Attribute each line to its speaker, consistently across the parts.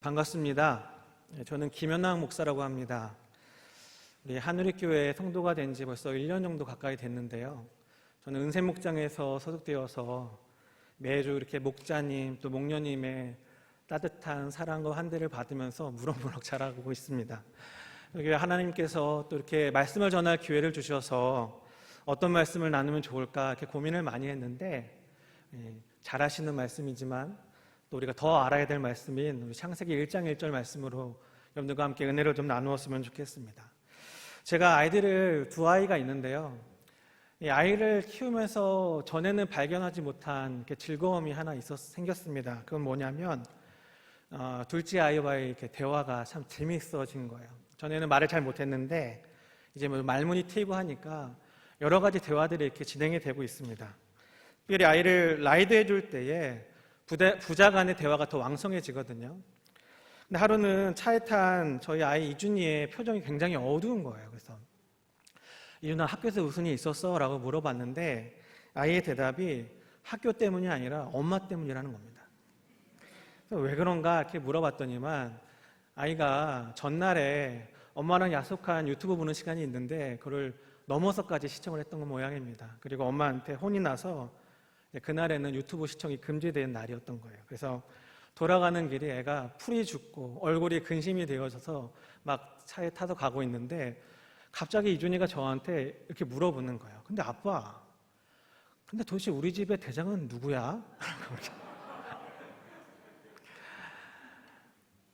Speaker 1: 반갑습니다. 저는 김연학 목사라고 합니다. 우리 한우리교회 성도가 된 지 벌써 1년 정도 가까이 됐는데요. 저는 은샘목장에서 소속되어서 매주 이렇게 목자님 또 목녀님의 따뜻한 사랑과 환대를 받으면서 무럭무럭 자라고 있습니다. 여기 하나님께서 또 이렇게 말씀을 전할 기회를 주셔서 어떤 말씀을 나누면 좋을까 이렇게 고민을 많이 했는데, 잘 하시는 말씀이지만 또 우리가 더 알아야 될 말씀인 우리 창세기 1장 1절 말씀으로 여러분들과 함께 은혜를 좀 나누었으면 좋겠습니다. 제가 아이들을 두 아이가 있는데요. 이 아이를 키우면서 전에는 발견하지 못한 즐거움이 하나 생겼습니다. 그건 뭐냐면 둘째 아이와의 이렇게 대화가 참 재미있어진 거예요. 전에는 말을 잘 못했는데 이제 뭐 말문이 트이고 하니까 여러 가지 대화들이 이렇게 진행이 되고 있습니다. 특별히 아이를 라이드해 줄 때에 부자 간의 대화가 더 왕성해지거든요. 근데 하루는 차에 탄 저희 아이 이준이의 표정이 굉장히 어두운 거예요. 그래서 이준아, 학교에서 무슨 일 있었어? 라고 물어봤는데 아이의 대답이 학교 때문이 아니라 엄마 때문이라는 겁니다. 그래서 왜 그런가 이렇게 물어봤더니만 아이가 전날에 엄마랑 약속한 유튜브 보는 시간이 있는데 그걸 넘어서까지 시청을 했던 모양입니다. 그리고 엄마한테 혼이 나서 그날에는 유튜브 시청이 금지된 날이었던 거예요. 그래서 돌아가는 길에 애가 풀이 죽고 얼굴이 근심이 되어져서 막 차에 타서 가고 있는데 갑자기 이준이가 저한테 이렇게 물어보는 거예요. 근데 아빠, 근데 도대체 우리 집의 대장은 누구야?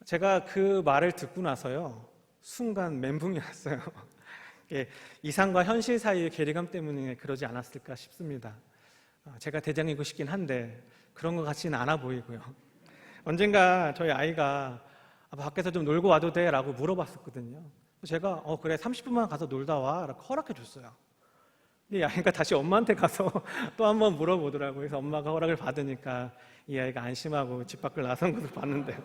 Speaker 1: 제가 그 말을 듣고 나서요, 순간 멘붕이 왔어요. 이상과 현실 사이의 괴리감 때문에 그러지 않았을까 싶습니다. 제가 대장이고 싶긴 한데 그런 것 같지는 않아 보이고요. 언젠가 저희 아이가 밖에서 좀 놀고 와도 돼? 라고 물어봤었거든요. 제가 그래 30분만 가서 놀다 와 라고 허락해 줬어요. 이 아이가 다시 엄마한테 가서 또 한 번 물어보더라고요. 그래서 엄마가 허락을 받으니까 이 아이가 안심하고 집 밖을 나선 것을 봤는데,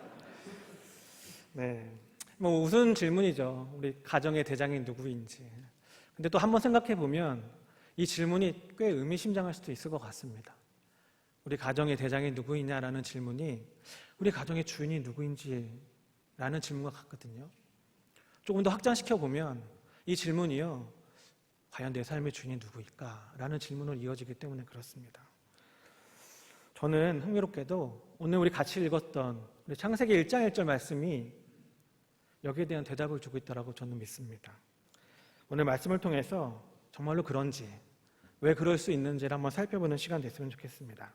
Speaker 1: 뭐 우스운 질문이죠. 우리 가정의 대장이 누구인지. 근데 또 한 번 생각해 보면 이 질문이 꽤 의미심장할 수도 있을 것 같습니다. 우리 가정의 대장이 누구이냐라는 질문이 우리 가정의 주인이 누구인지라는 질문과 같거든요. 조금 더 확장시켜 보면 이 질문이요, 과연 내 삶의 주인이 누구일까? 라는 질문으로 이어지기 때문에 그렇습니다. 저는 흥미롭게도 오늘 우리 같이 읽었던 우리 창세기 1장 1절 말씀이 여기에 대한 대답을 주고 있다고 저는 믿습니다. 오늘 말씀을 통해서 정말로 그런지, 왜 그럴 수 있는지를 한번 살펴보는 시간 됐으면 좋겠습니다.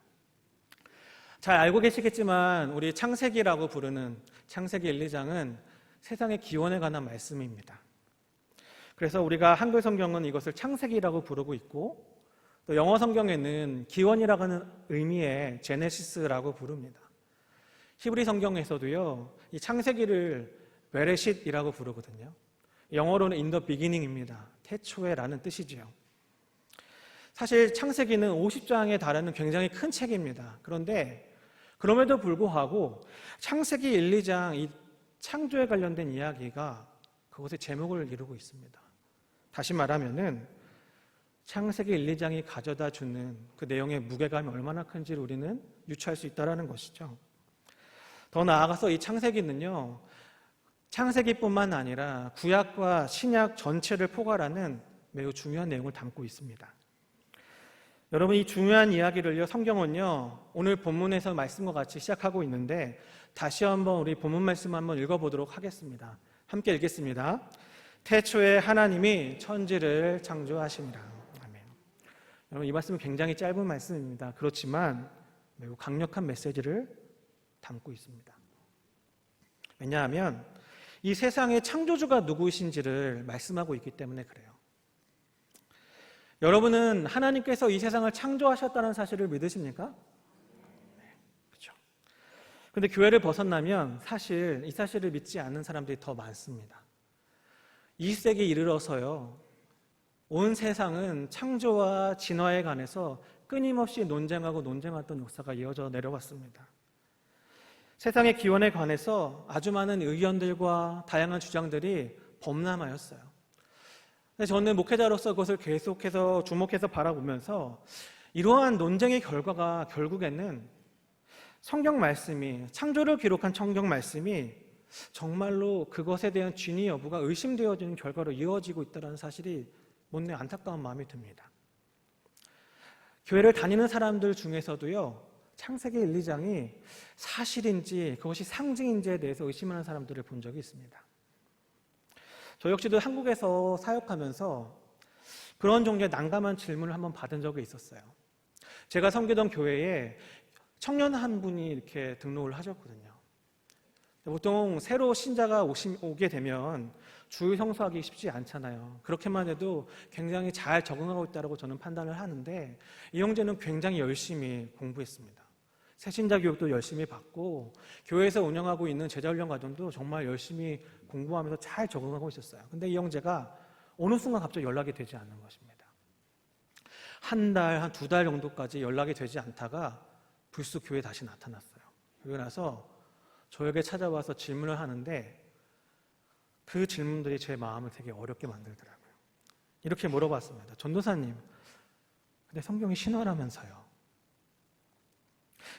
Speaker 1: 잘 알고 계시겠지만 우리 창세기라고 부르는 창세기 1, 2장은 세상의 기원에 관한 말씀입니다. 그래서 우리가 한글 성경은 이것을 창세기라고 부르고 있고, 또 영어 성경에는 기원이라고 하는 의미의 제네시스라고 부릅니다. 히브리 성경에서도요, 이 창세기를 베레싯이라고 부르거든요. 영어로는 in the beginning입니다. 태초에라는 뜻이지요. 사실 창세기는 50장에 달하는 굉장히 큰 책입니다. 그런데 그럼에도 불구하고 창세기 1, 2장 이 창조에 관련된 이야기가 그것의 제목을 이루고 있습니다. 다시 말하면은 창세기 1, 2장이 가져다 주는 그 내용의 무게감이 얼마나 큰지를 우리는 유추할 수 있다는 것이죠. 더 나아가서 이 창세기는요, 창세기뿐만 아니라 구약과 신약 전체를 포괄하는 매우 중요한 내용을 담고 있습니다. 여러분, 이 중요한 이야기를요, 성경은요, 오늘 본문에서 말씀과 같이 시작하고 있는데 다시 한번 우리 본문 말씀 한번 읽어보도록 하겠습니다. 함께 읽겠습니다. 태초에 하나님이 천지를 창조하시니라. 아멘. 여러분, 이 말씀은 굉장히 짧은 말씀입니다. 그렇지만 매우 강력한 메시지를 담고 있습니다. 왜냐하면 이 세상의 창조주가 누구이신지를 말씀하고 있기 때문에 그래요. 여러분은 하나님께서 이 세상을 창조하셨다는 사실을 믿으십니까? 네, 그렇죠. 그런데 교회를 벗어나면 사실 이 사실을 믿지 않는 사람들이 더 많습니다. 20세기 이르러서요, 온 세상은 창조와 진화에 관해서 끊임없이 논쟁하던 역사가 이어져 내려왔습니다. 세상의 기원에 관해서 아주 많은 의견들과 다양한 주장들이 범람하였어요. 저는 목회자로서 그것을 계속해서 주목해서 바라보면서 이러한 논쟁의 결과가 결국에는 성경 말씀이, 창조를 기록한 성경 말씀이 정말로 그것에 대한 진위 여부가 의심되어지는 결과로 이어지고 있다는 사실이 못내 안타까운 마음이 듭니다. 교회를 다니는 사람들 중에서도요, 창세기 1, 2장이 사실인지 그것이 상징인지에 대해서 의심하는 사람들을 본 적이 있습니다. 저 역시도 한국에서 사역하면서 그런 종류의 난감한 질문을 한번 받은 적이 있었어요. 제가 섬기던 교회에 청년 한 분이 이렇게 등록을 하셨거든요. 보통 새로 신자가 오게 되면 주일 성수하기 쉽지 않잖아요. 그렇게만 해도 굉장히 잘 적응하고 있다고 저는 판단을 하는데, 이 형제는 굉장히 열심히 공부했습니다. 새신자 교육도 열심히 받고 교회에서 운영하고 있는 제자훈련 과정도 정말 열심히 공부하면서 잘 적응하고 있었어요. 근데 이 형제가 어느 순간 갑자기 연락이 되지 않는 것입니다. 한 달, 한 2달 정도까지 연락이 되지 않다가 불쑥 교회에 다시 나타났어요. 그러고 나서 저에게 찾아와서 질문을 하는데, 그 질문들이 제 마음을 되게 어렵게 만들더라고요. 이렇게 물어봤습니다. 전도사님, 근데 성경이 신화라면서요.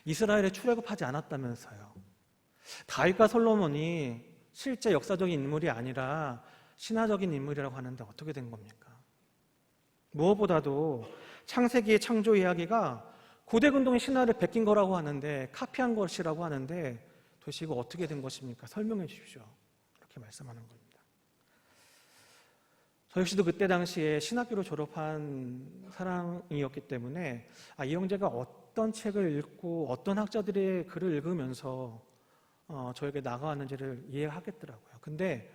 Speaker 1: 이스라엘에 출애굽하지 않았다면서요. 다윗과 솔로몬이 실제 역사적인 인물이 아니라 신화적인 인물이라고 하는데 어떻게 된 겁니까? 무엇보다도 창세기의 창조 이야기가 고대 근동의 신화를 베낀 거라고 하는데, 카피한 것이라고 하는데 도대체 이거 어떻게 된 것입니까? 설명해 주십시오. 그렇게 말씀하는 겁니다. 저 역시도 그때 당시에 신학교를 졸업한 사람이었기 때문에 이 형제가 어떤 책을 읽고 어떤 학자들의 글을 읽으면서 저에게 나가왔는지를 이해하겠더라고요. 근데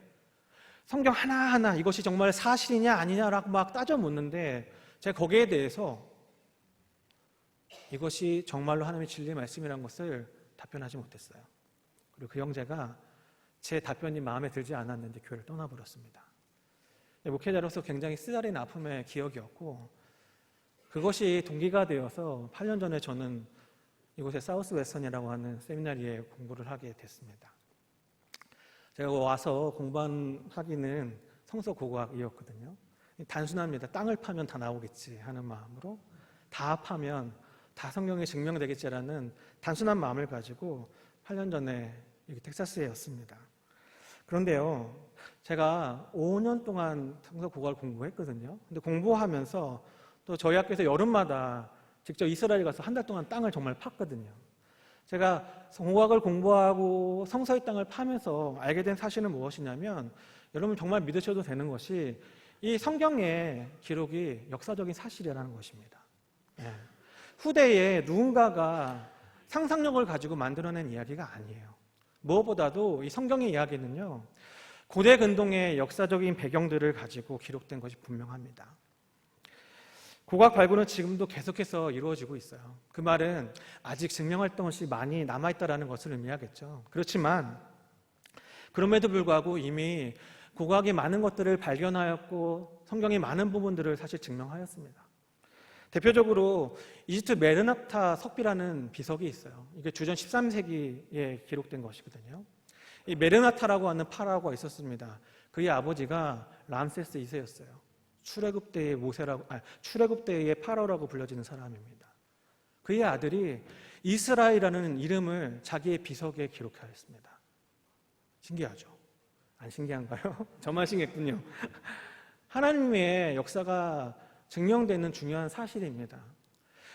Speaker 1: 성경 하나하나 이것이 정말 사실이냐 아니냐라고 막 따져 묻는데, 제가 거기에 대해서 이것이 정말로 하나님의 진리의 말씀이라는 것을 답변하지 못했어요. 그리고 그 형제가 제 답변이 마음에 들지 않았는데 교회를 떠나버렸습니다. 목회자로서 굉장히 쓰라린 아픔의 기억이었고, 그것이 동기가 되어서 8년 전에 저는 이곳에 사우스 웨스턴이라고 하는 세미나리에 공부를 하게 됐습니다. 제가 와서 공부하기는 성서고고학이었거든요. 단순합니다. 땅을 파면 다 나오겠지 하는 마음으로, 다 파면 다 성경에 증명되겠지라는 단순한 마음을 가지고 8년 전에 여기 텍사스에 였습니다. 그런데요, 제가 5년 동안 성서고고학을 공부했거든요. 근데 공부하면서 또 저희 학교에서 여름마다 직접 이스라엘 가서 한 달 동안 땅을 정말 팠거든요. 제가 고고학을 공부하고 성서의 땅을 파면서 알게 된 사실은 무엇이냐면, 여러분 정말 믿으셔도 되는 것이 이 성경의 기록이 역사적인 사실이라는 것입니다. 후대에 누군가가 상상력을 가지고 만들어낸 이야기가 아니에요. 무엇보다도 이 성경의 이야기는요, 고대 근동의 역사적인 배경들을 가지고 기록된 것이 분명합니다. 고고학 발굴은 지금도 계속해서 이루어지고 있어요. 그 말은 아직 증명활동 것이 많이 남아있다는 것을 의미하겠죠. 그렇지만 그럼에도 불구하고 이미 고고학이 많은 것들을 발견하였고 성경의 많은 부분들을 사실 증명하였습니다. 대표적으로 이집트 메르나타 석비라는 비석이 있어요. 이게 주전 13세기에 기록된 것이거든요. 이 메르나타라고 하는 파라오가 있었습니다. 그의 아버지가 람세스 2세였어요. 출애굽 때의 파라오라고 불려지는 사람입니다. 그의 아들이 이스라엘이라는 이름을 자기의 비석에 기록하였습니다. 신기하죠? 안 신기한가요? 저만 신기했군요. 하나님의 역사가 증명되는 중요한 사실입니다.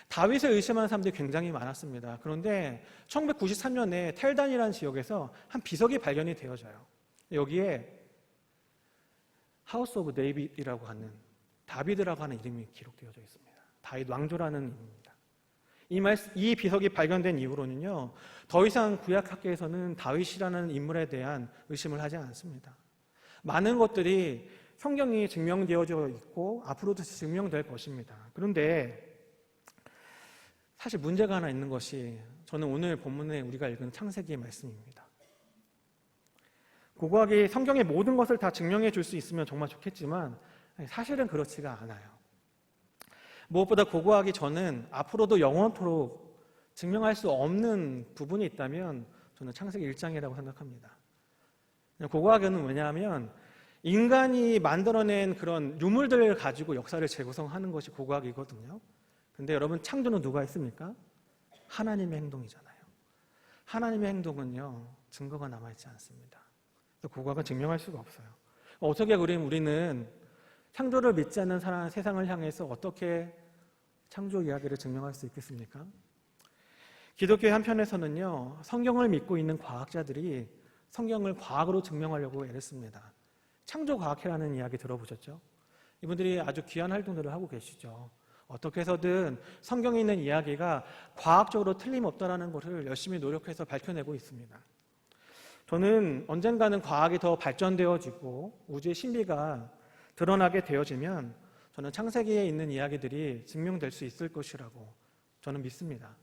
Speaker 1: 다윗을 의심하는 사람들이 굉장히 많았습니다. 그런데 1993년에 텔단이라는 지역에서 한 비석이 발견이 되어져요. 여기에 하우스 오브 데이빗이라고 하는, 다비드라고 하는 이름이 기록되어져 있습니다. 다윗 왕조라는 의미입니다. 이 비석이 발견된 이후로는요, 더 이상 구약학계에서는 다윗이라는 인물에 대한 의심을 하지 않습니다. 많은 것들이 성경이 증명되어져 있고 앞으로도 증명될 것입니다. 그런데 사실 문제가 하나 있는 것이, 저는 오늘 본문에 우리가 읽은 창세기의 말씀입니다. 고고학이 성경의 모든 것을 다 증명해 줄 수 있으면 정말 좋겠지만 사실은 그렇지가 않아요. 무엇보다 고고학이 저는 앞으로도 영원토록 증명할 수 없는 부분이 있다면 저는 창세기 1장이라고 생각합니다. 고고학은 왜냐하면 인간이 만들어낸 그런 유물들을 가지고 역사를 재구성하는 것이 고고학이거든요. 근데 여러분, 창조는 누가 했습니까? 하나님의 행동이잖아요. 하나님의 행동은요, 증거가 남아있지 않습니다. 그래서 고각은 증명할 수가 없어요. 어떻게 그럼 우리는 창조를 믿지 않는 세상을 향해서 어떻게 창조 이야기를 증명할 수 있겠습니까? 기독교의 한편에서는요, 성경을 믿고 있는 과학자들이 성경을 과학으로 증명하려고 애를 씁니다. 창조과학회라는 이야기 들어보셨죠? 이분들이 아주 귀한 활동들을 하고 계시죠. 어떻게 해서든 성경에 있는 이야기가 과학적으로 틀림없다라는 것을 열심히 노력해서 밝혀내고 있습니다. 저는 언젠가는 과학이 더 발전되어지고 우주의 신비가 드러나게 되어지면 저는 창세기에 있는 이야기들이 증명될 수 있을 것이라고 저는 믿습니다.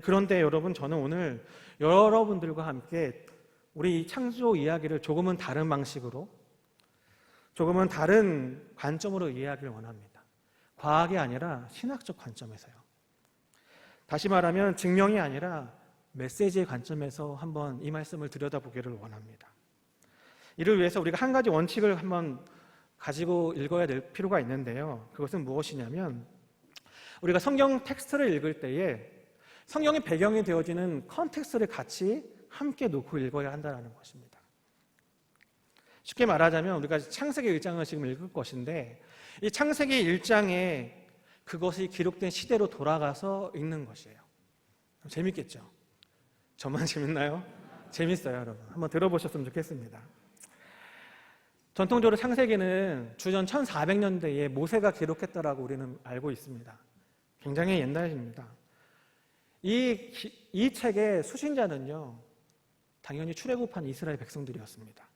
Speaker 1: 그런데 여러분, 저는 오늘 여러분들과 함께 우리 창조 이야기를 조금은 다른 방식으로, 조금은 다른 관점으로 이해하기를 원합니다. 과학이 아니라 신학적 관점에서요. 다시 말하면 증명이 아니라 메시지의 관점에서 한번 이 말씀을 들여다보기를 원합니다. 이를 위해서 우리가 한 가지 원칙을 한번 가지고 읽어야 될 필요가 있는데요. 그것은 무엇이냐면, 우리가 성경 텍스트를 읽을 때에 성경의 배경이 되어지는 컨텍스트를 같이 함께 놓고 읽어야 한다는 것입니다. 쉽게 말하자면 우리가 창세기 1장을 지금 읽을 것인데, 이 창세기 1장에 그것이 기록된 시대로 돌아가서 읽는 것이에요. 재밌겠죠? 저만 재밌나요? 재밌어요, 여러분. 한번 들어보셨으면 좋겠습니다. 전통적으로 창세기는 주전 1400년대에 모세가 기록했다라고 우리는 알고 있습니다. 굉장히 옛날입니다. 이 책의 수신자는요, 당연히 출애굽한 이스라엘 백성들이었습니다.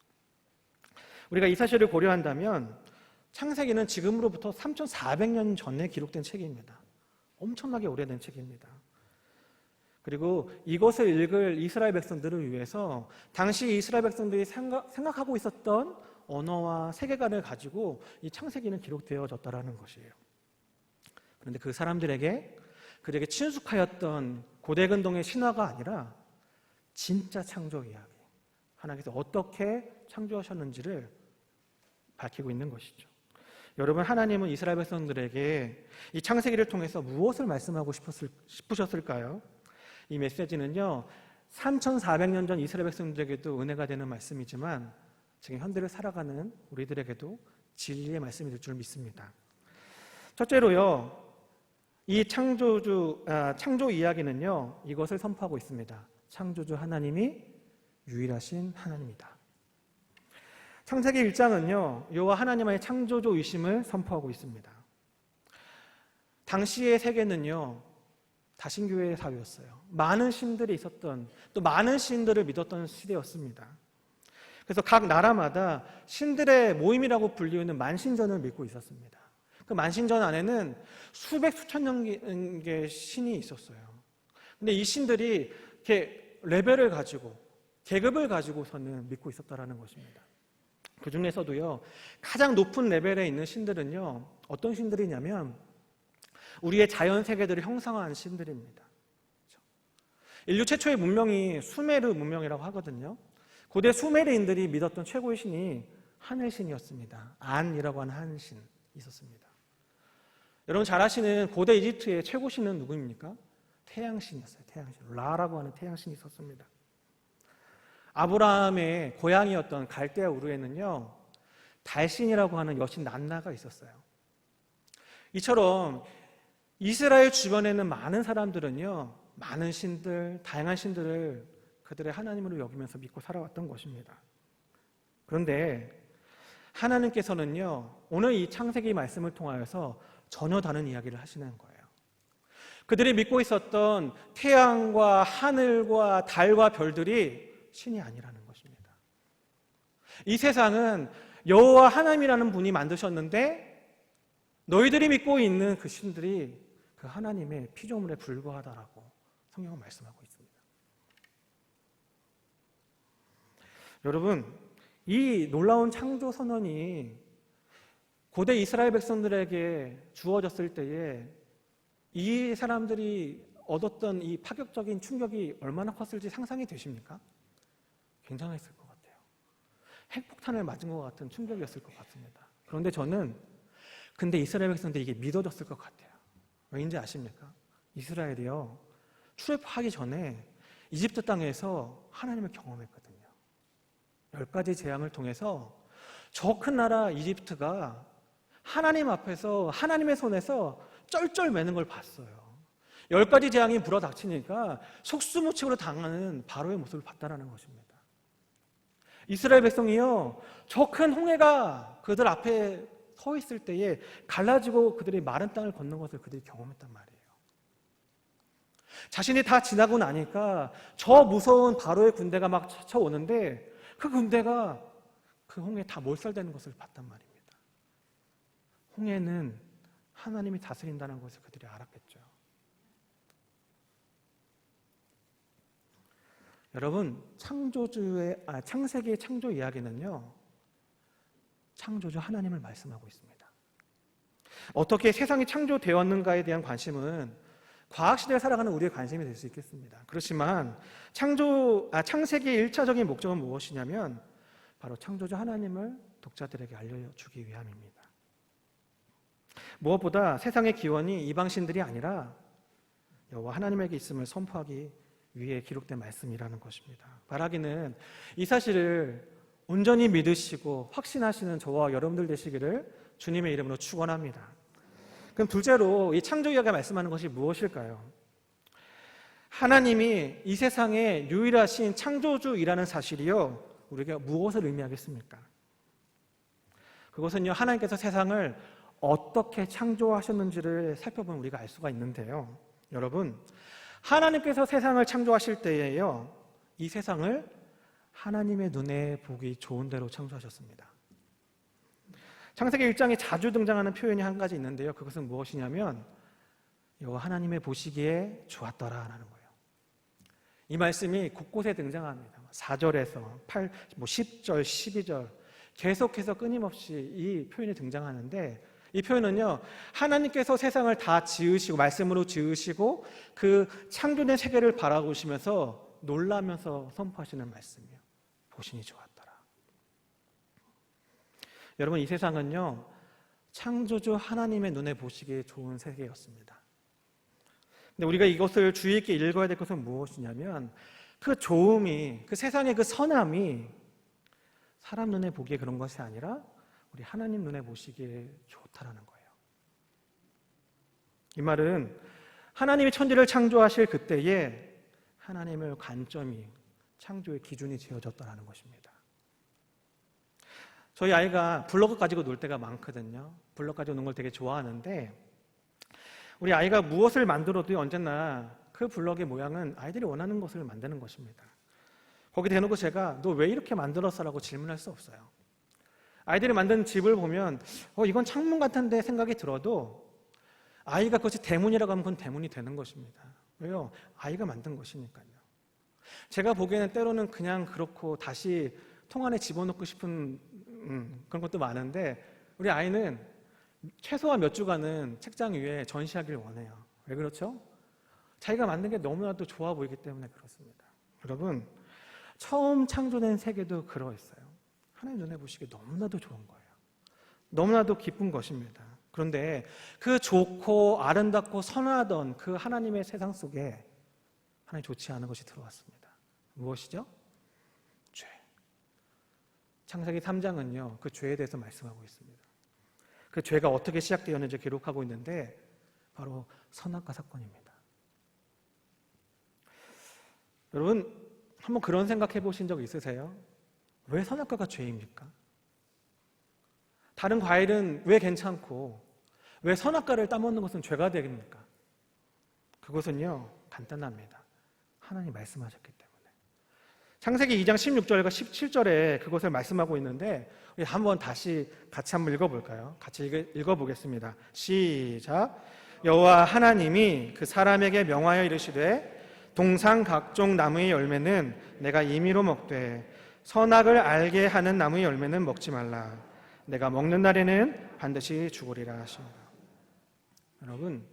Speaker 1: 우리가 이 사실을 고려한다면 창세기는 지금으로부터 3400년 전에 기록된 책입니다. 엄청나게 오래된 책입니다. 그리고 이것을 읽을 이스라엘 백성들을 위해서 당시 이스라엘 백성들이 생각하고 있었던 언어와 세계관을 가지고 이 창세기는 기록되어졌다는 것이에요. 그런데 그 사람들에게, 그들에게 친숙하였던 고대근동의 신화가 아니라 진짜 창조 이야기, 하나님께서 어떻게 창조하셨는지를 밝히고 있는 것이죠. 여러분, 하나님은 이스라엘 백성들에게 이 창세기를 통해서 무엇을 말씀하고 싶으셨을까요? 이 메시지는요, 3400년 전 이스라엘 백성들에게도 은혜가 되는 말씀이지만 지금 현대를 살아가는 우리들에게도 진리의 말씀이 될 줄 믿습니다. 첫째로요, 이 창조 이야기는요, 이것을 선포하고 있습니다. 창조주 하나님이 유일하신 하나님이다. 창세기 1장은요, 여호와 하나님의 창조주이심을 선포하고 있습니다. 당시의 세계는요, 다신교회의 사회였어요. 많은 신들이 있었던, 또 많은 신들을 믿었던 시대였습니다. 그래서 각 나라마다 신들의 모임이라고 불리우는 만신전을 믿고 있었습니다. 그 만신전 안에는 수백 수천 개의 신이 있었어요. 근데 이 신들이 이렇게 레벨을 가지고, 계급을 가지고서는 믿고 있었다라는 것입니다. 그 중에서도요, 가장 높은 레벨에 있는 신들은요, 어떤 신들이냐면 우리의 자연 세계들을 형상화한 신들입니다. 그렇죠? 인류 최초의 문명이 수메르 문명이라고 하거든요. 고대 수메르인들이 믿었던 최고의 신이 하늘신이었습니다. 안이라고 하는 한신 있었습니다. 여러분 잘 아시는 고대 이집트의 최고신은 누구입니까? 태양신이었어요. 태양신. 라라고 하는 태양신이 있었습니다. 아브라함의 고향이었던 갈대아 우르에는요, 달신이라고 하는 여신 난나가 있었어요. 이처럼 이스라엘 주변에는 많은 사람들은요, 많은 신들, 다양한 신들을 그들의 하나님으로 여기면서 믿고 살아왔던 것입니다. 그런데 하나님께서는요, 오늘 이 창세기 말씀을 통하여서 전혀 다른 이야기를 하시는 거예요. 그들이 믿고 있었던 태양과 하늘과 달과 별들이 신이 아니라는 것입니다. 이 세상은 여호와 하나님이라는 분이 만드셨는데 너희들이 믿고 있는 그 신들이 그 하나님의 피조물에 불과하다라고 성경은 말씀하고 있습니다. 여러분, 이 놀라운 창조 선언이 고대 이스라엘 백성들에게 주어졌을 때에 이 사람들이 얻었던 이 파격적인 충격이 얼마나 컸을지 상상이 되십니까? 굉장했을 것 같아요. 핵폭탄을 맞은 것 같은 충격이었을 것 같습니다. 그런데 저는 근데 이스라엘 백성들이 이게 믿어졌을 것 같아요. 왜인지 아십니까? 이스라엘이요, 출애굽하기 전에 이집트 땅에서 하나님을 경험했거든요. 10가지 재앙을 통해서 저 큰 나라 이집트가 하나님 앞에서 하나님의 손에서 쩔쩔매는 걸 봤어요. 10가지 재앙이 불어닥치니까 속수무책으로 당하는 바로의 모습을 봤다는 것입니다. 이스라엘 백성이요, 저 큰 홍해가 그들 앞에 서 있을 때에 갈라지고 그들이 마른 땅을 걷는 것을 그들이 경험했단 말이에요. 자신이 다 지나고 나니까 저 무서운 바로의 군대가 막 쳐오는데 그 군대가 그 홍해에 다 몰살되는 것을 봤단 말입니다. 홍해는 하나님이 다스린다는 것을 그들이 알았겠죠. 여러분, 창세기의 창조 이야기는요, 창조주 하나님을 말씀하고 있습니다. 어떻게 세상이 창조되었는가에 대한 관심은 과학시대에 살아가는 우리의 관심이 될 수 있겠습니다. 그렇지만 창세기의 1차적인 목적은 무엇이냐면 바로 창조주 하나님을 독자들에게 알려주기 위함입니다. 무엇보다 세상의 기원이 이방신들이 아니라 여호와 하나님에게 있음을 선포하기 위해 기록된 말씀이라는 것입니다. 바라기는 이 사실을 온전히 믿으시고 확신하시는 저와 여러분들 되시기를 주님의 이름으로 축원합니다. 그럼 둘째로 이 창조 이야기가 말씀하는 것이 무엇일까요? 하나님이 이 세상의 유일하신 창조주이라는 사실이요, 우리가 무엇을 의미하겠습니까? 그것은요, 하나님께서 세상을 어떻게 창조하셨는지를 살펴보면 우리가 알 수가 있는데요. 여러분, 하나님께서 세상을 창조하실 때에요, 이 세상을 하나님의 눈에 보기 좋은 대로 창조하셨습니다. 창세기 1장에 자주 등장하는 표현이 한 가지 있는데요. 그것은 무엇이냐면 여호와 하나님의 보시기에 좋았더라라는 거예요. 이 말씀이 곳곳에 등장합니다. 4절에서 10절, 12절 계속해서 끊임없이 이 표현이 등장하는데, 이 표현은요, 하나님께서 세상을 다 지으시고 말씀으로 지으시고 그 창조된 세계를 바라보시면서 놀라면서 선포하시는 말씀이에요. 보시니 좋았더라. 여러분, 이 세상은요, 창조주 하나님의 눈에 보시기에 좋은 세계였습니다. 근데 우리가 이것을 주의 있게 읽어야 될 것은 무엇이냐면 그 좋음이, 그 세상의 그 선함이 사람 눈에 보기에 그런 것이 아니라 우리 하나님 눈에 보시기에 좋다라는 거예요. 이 말은 하나님이 천지를 창조하실 그때에 하나님의 관점이, 창조의 기준이 지어졌다는 것입니다. 저희 아이가 블럭 가지고 놀 때가 많거든요. 블럭 가지고 노는 걸 되게 좋아하는데, 우리 아이가 무엇을 만들어도 언제나 그 블럭의 모양은 아이들이 원하는 것을 만드는 것입니다. 거기 대놓고 제가 너 왜 이렇게 만들었어라고 질문할 수 없어요. 아이들이 만든 집을 보면 이건 창문 같은데 생각이 들어도 아이가 그것이 대문이라고 하면 그건 대문이 되는 것입니다. 왜요? 아이가 만든 것이니까요. 제가 보기에는 때로는 그냥 그렇고 다시 통 안에 집어넣고 싶은 그런 것도 많은데, 우리 아이는 최소한 몇 주간은 책장 위에 전시하길 원해요. 왜 그렇죠? 자기가 만든 게 너무나도 좋아 보이기 때문에 그렇습니다. 여러분, 처음 창조된 세계도 그러했어요. 하나님 눈에 보시기에 너무나도 좋은 거예요. 너무나도 기쁜 것입니다. 그런데 그 좋고 아름답고 선하던 그 하나님의 세상 속에 하나님 좋지 않은 것이 들어왔습니다. 무엇이죠? 죄. 창세기 3장은요, 그 죄에 대해서 말씀하고 있습니다. 그 죄가 어떻게 시작되었는지 기록하고 있는데 바로 선악과 사건입니다. 여러분, 한번 그런 생각해 보신 적 있으세요? 왜 선악과가 죄입니까? 다른 과일은 왜 괜찮고 왜 선악과를 따먹는 것은 죄가 됩니까? 그것은요, 간단합니다. 하나님 말씀하셨기 때문에. 창세기 2장 16절과 17절에 그것을 말씀하고 있는데, 우리 한번 다시 같이 한번 읽어볼까요? 같이 읽어보겠습니다. 시작. 여호와 하나님이 그 사람에게 명하여 이르시되 동상 각종 나무의 열매는 내가 임의로 먹되 선악을 알게 하는 나무의 열매는 먹지 말라. 내가 먹는 날에는 반드시 죽으리라 하십니다. 여러분,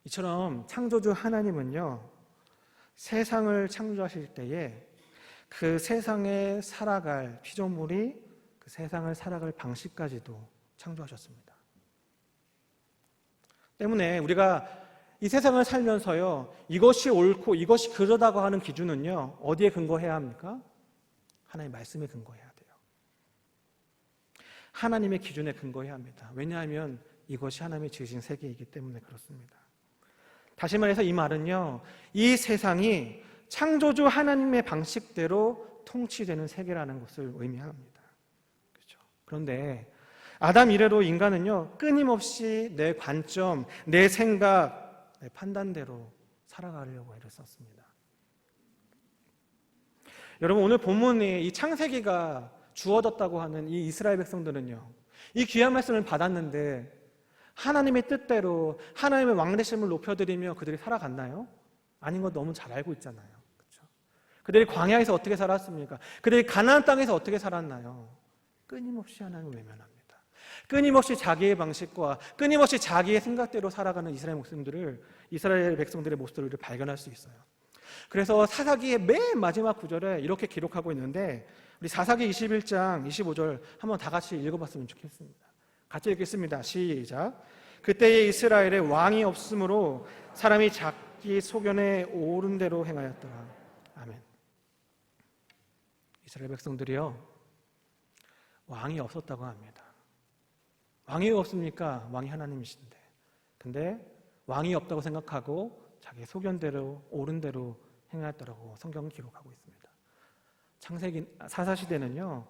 Speaker 1: 이처럼 창조주 하나님은요, 세상을 창조하실 때에 그 세상에 살아갈 피조물이 그 세상을 살아갈 방식까지도 창조하셨습니다. 때문에 우리가 이 세상을 살면서요, 이것이 옳고 이것이 그러다고 하는 기준은요, 어디에 근거해야 합니까? 하나님의 말씀에 근거해야 돼요. 하나님의 기준에 근거해야 합니다. 왜냐하면 이것이 하나님이 지으신 세계이기 때문에 그렇습니다. 다시 말해서 이 말은요, 이 세상이 창조주 하나님의 방식대로 통치되는 세계라는 것을 의미합니다. 그렇죠? 그런데 아담 이래로 인간은요, 끊임없이 내 관점, 내 생각, 내 판단대로 살아가려고 애를 썼습니다. 여러분, 오늘 본문에 이 창세기가 주어졌다고 하는 이 이스라엘 백성들은요, 이 귀한 말씀을 받았는데 하나님의 뜻대로 하나님의 왕대심을 높여드리며 그들이 살아갔나요? 아닌 거 너무 잘 알고 있잖아요. 그렇죠? 그들이 광야에서 어떻게 살았습니까? 그들이 가나안 땅에서 어떻게 살았나요? 끊임없이 하나님을 외면합니다. 끊임없이 자기의 방식과 끊임없이 자기의 생각대로 살아가는 이스라엘 백성들의 모습들을 우리가 발견할 수 있어요. 그래서 사사기의 맨 마지막 구절에 이렇게 기록하고 있는데, 우리 사사기 21장 25절 한번 다 같이 읽어봤으면 좋겠습니다. 같이 읽겠습니다. 시작. 그때에 이스라엘에 왕이 없으므로 사람이 자기 소견에 옳은 대로 행하였더라. 아멘. 이스라엘 백성들이요, 왕이 없었다고 합니다. 왕이 없습니까? 왕이 하나님이신데. 근데 왕이 없다고 생각하고 자기 소견대로 옳은 대로 행하였더라고 성경은 기록하고 있습니다. 창세기 사사시대는요,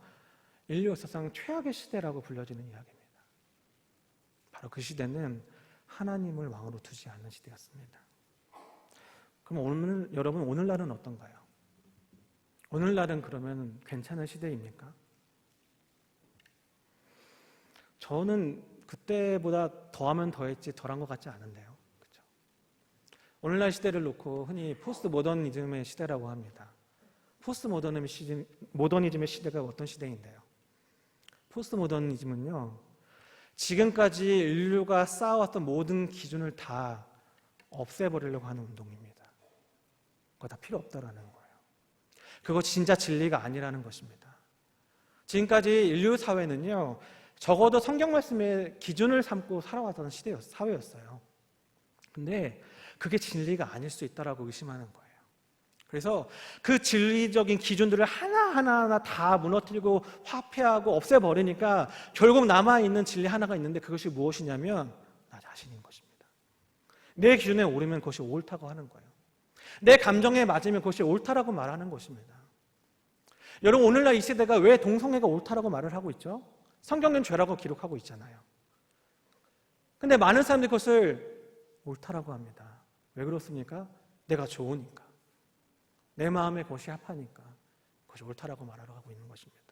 Speaker 1: 인류 역사상 최악의 시대라고 불려지는 이야기입니다. 바로 그 시대는 하나님을 왕으로 두지 않는 시대였습니다. 그럼 여러분 오늘날은 어떤가요? 오늘날은 그러면 괜찮은 시대입니까? 저는 그때보다 더하면 더했지 덜한 것 같지 않은데요. 그렇죠? 오늘날 시대를 놓고 흔히 포스트 모더니즘의 시대라고 합니다. 포스트 모더니즘의 시대가 어떤 시대인데요? 포스트 모더니즘은요, 지금까지 인류가 쌓아왔던 모든 기준을 다 없애버리려고 하는 운동입니다. 그거 다 필요 없다라는 거예요. 그거 진짜 진리가 아니라는 것입니다. 지금까지 인류 사회는요, 적어도 성경 말씀의 기준을 삼고 살아왔던 사회였어요. 근데 그게 진리가 아닐 수 있다라고 의심하는 거예요. 그래서 그 진리적인 기준들을 하나하나 다 무너뜨리고 화폐하고 없애버리니까 결국 남아있는 진리 하나가 있는데, 그것이 무엇이냐면 나 자신인 것입니다. 내 기준에 오르면 그것이 옳다고 하는 거예요. 내 감정에 맞으면 그것이 옳다라고 말하는 것입니다. 여러분, 오늘날 이 시대가 왜 동성애가 옳다라고 말을 하고 있죠? 성경은 죄라고 기록하고 있잖아요. 근데 많은 사람들이 그것을 옳다라고 합니다. 왜 그렇습니까? 내가 좋으니까, 내 마음에 그것이 합하니까 그것이 옳다라고 말하러 가고 있는 것입니다.